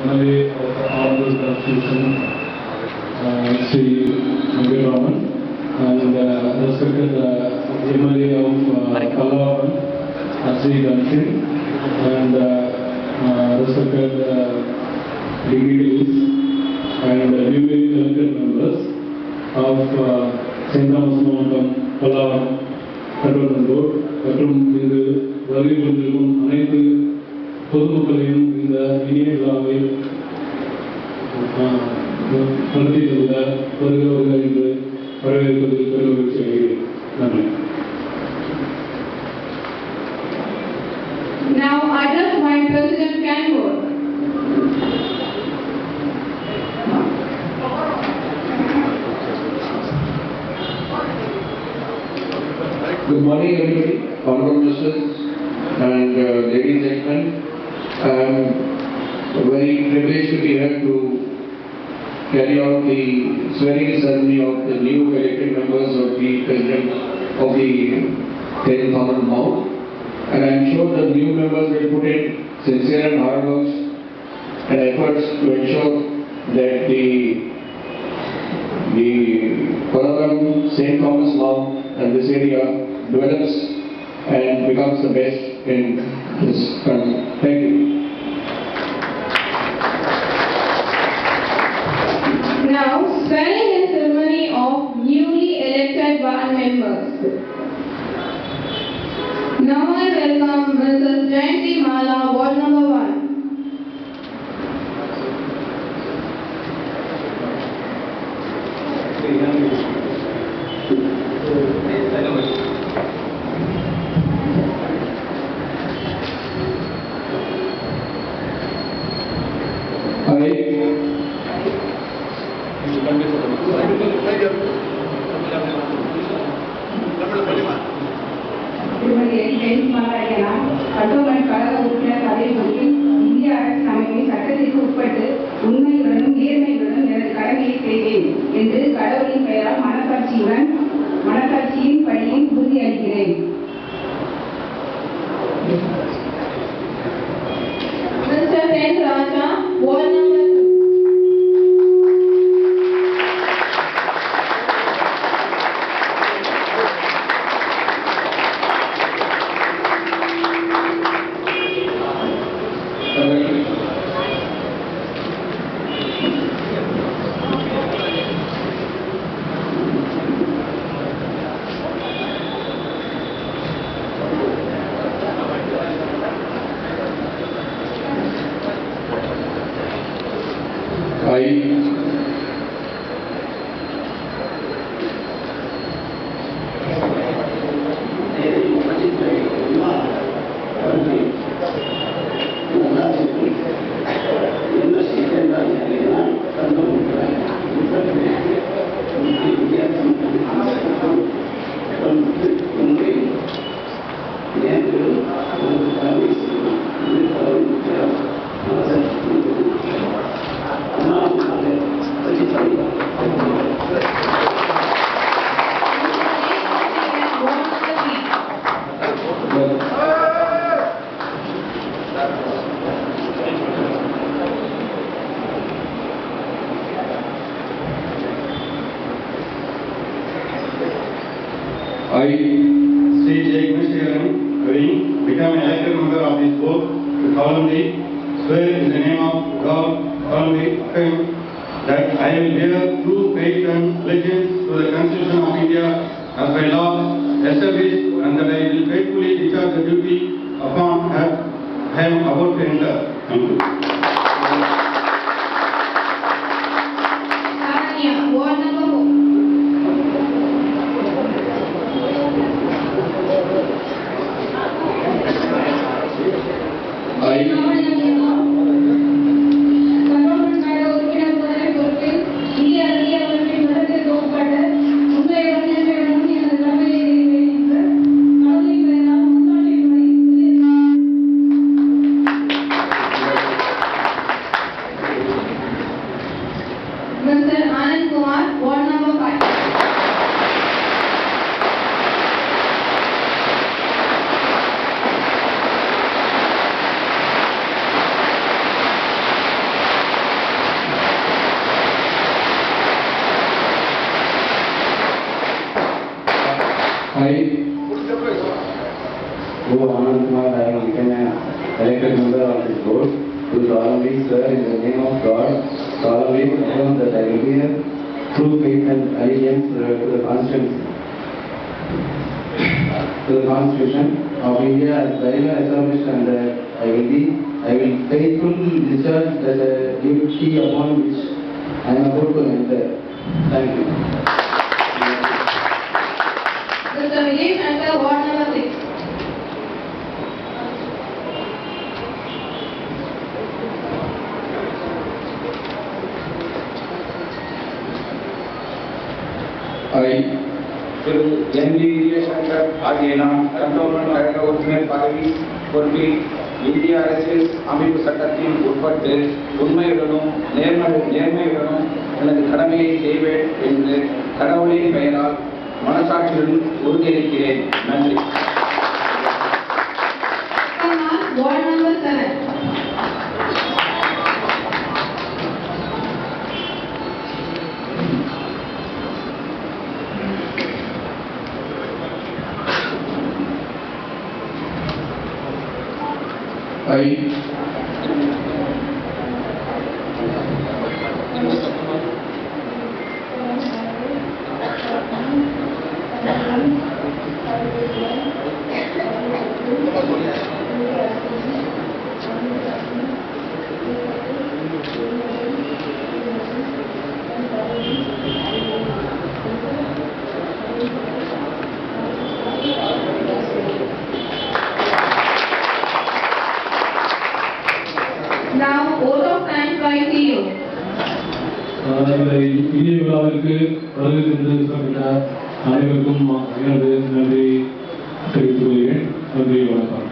MLA of the Honorable Constitution, Sri Raman, and respected MLA of Pallavaram, Sri Ganeshan, and respected dignitaries and newly elected members of St. Thomas Mountain, Pallavaram Cantonment Board, மற்றும் இங்கு வருகை கொண்டிருக்கும் அனைத்து பொதுமக்களையும் இந்த இனிய விழாவை நடத்தி தந்த வருகிறவர்கள் என்று வரவேற்பதில் பெருமகிழ்ச்சி அடைகிறேன். நன்றி. Now address by President Kanpur. Good morning, everybody, honorable ministers and ladies and gentlemen. I am very privileged to be here to carry out the swearing ceremony of the new elected members of the President of the 10th Honorable Mount. And I am sure the new members will put in sincere and hard work and efforts to ensure that the Pallavaram St. Thomas Mount and this area develops and becomes the best in this country. Thank you. Now swearing in ceremony of newly elected ward members. Now I welcome Mrs. Jayanti Mala, Ward number 1. கட்டோமன் கழக உறுப்பினர் அதேபோல் இந்திய அரசின் அமைப்பின் சட்டத்திற்கு உட்பட்டு உண்மையுடனும் நேர்மையுடனும் எனது கடமையை செய்வேன் என்று கடவுளின் பெயரால் மனசாட்சியின் படியும் உறுதியளிக்கிறேன். Mr. Sen Raja, Ward number 2. I, Sri Jayagrushyaran, having become an elected member of this board, to solemnly swear in the name of God, solemnly affirm that I will bear true faith and allegiance to the Constitution of India as by law established, and that I will faithfully discharge the duty upon I am about to enter. Thank you. Saranya, Ward number 4. Mr. Anand Kumar, Ward number 5. I, who Anand Kumar, I have become an elected member of this board, do solemnly swear in the name of God, solemnly affirm that I will bear true faith and allegiance to the Constitution of India as by law established, and that I will faithfully discharge the duty upon which I am about to enter. Thank you. Mr. Vijay Shankar, Ward number 6. I, திரு என்.டி. விஜயசங்கர் ஆகிய நான் cantonment கழக உறுப்பினர் பதவி பொறுப்பில் இந்திய அரசியல் அமைப்பு சட்டத்தின் உட்பட்டு உண்மையுடனும் நேர்மையுடனும் எனது கடமையை செய்வேன் என்று கடவுளின் பெயரால் மனசாட்சியுடன் உறுதியளிக்கிறேன். நன்றி. Ward number 7. I, Now, vote of thanks by CEO. இந்த இனிய விழாவிற்கு வருகை தந்து சிறப்பித்த அனைவருக்கும் எனது நன்றி தெரிவித்துக் கொள்கிறேன். நன்றி, வணக்கம்.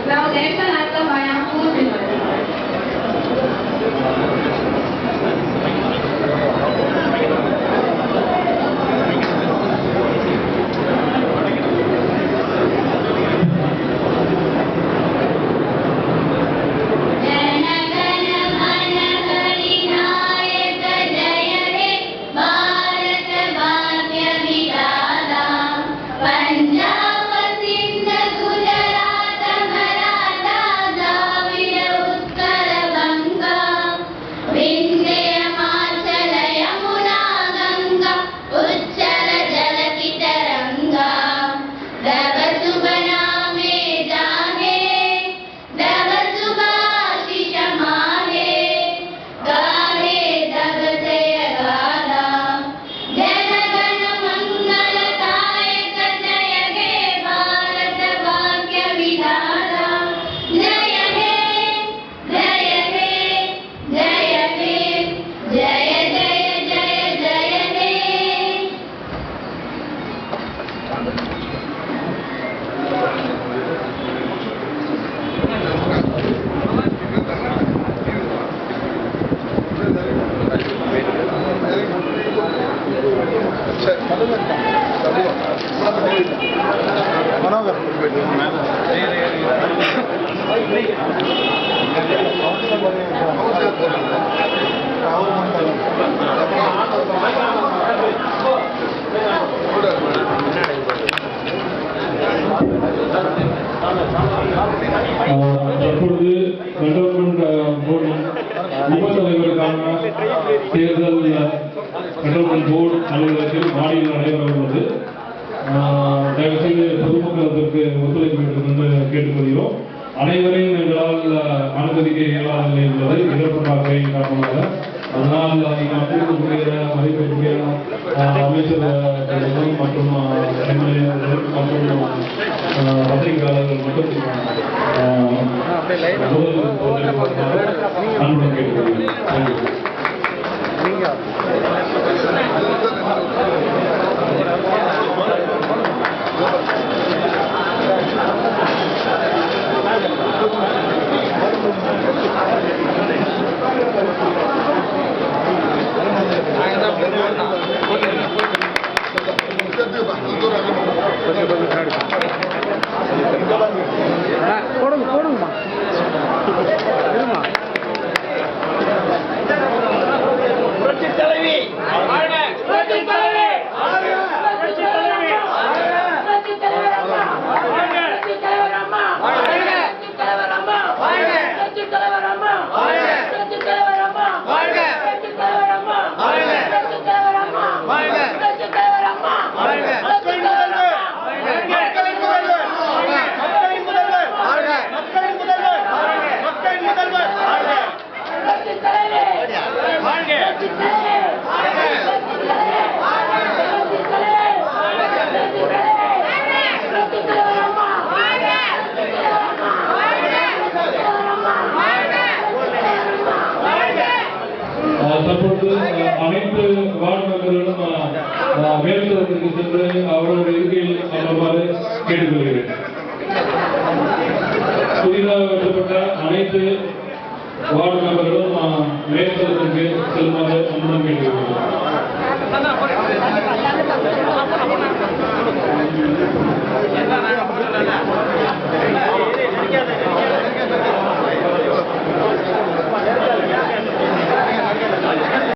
Now, national anthem by our school singers. தற்பொழுது கண்டோன்மெண்ட் போர்டின் உப தலைவருக்கான தேர்தல் கண்டோன்மெண்ட் போர்டு அலுவலகத்தில் மாடியில் நடைபெற உள்ளது. தயவுசெய்து பொதுமக்கள் அதற்கு ஒத்துழைக்க வேண்டும் என்று கேட்டுக்கொள்கிறோம். அனைவரையும் எங்களால் அனுமதிக்க இயலாத நிலை உள்ளது இடர்பாட்டை காரணமாக. அதனால் இங்கு வந்திருக்கக்கூடிய மதிப்பிற்குரிய அமைச்சர்கள் மற்றும் எம்எல்ஏ மற்றும் பத்திரிகையாளர்கள் மட்டும் அன்புடன் கேட்டுக்கொள்கிறேன். போடுங்கம்மா இருமா இருக்கையில் அமருமாறு கேட்டுக்கொள்கிறேன். புதிதாக வெட்டப்பட்ட அனைத்து வார்டு மெம்பர்களும் மேற்கொள்ளத்திற்கு செல்லுமாறு அன்புடன் கேட்டுக்கொள்கிறேன்.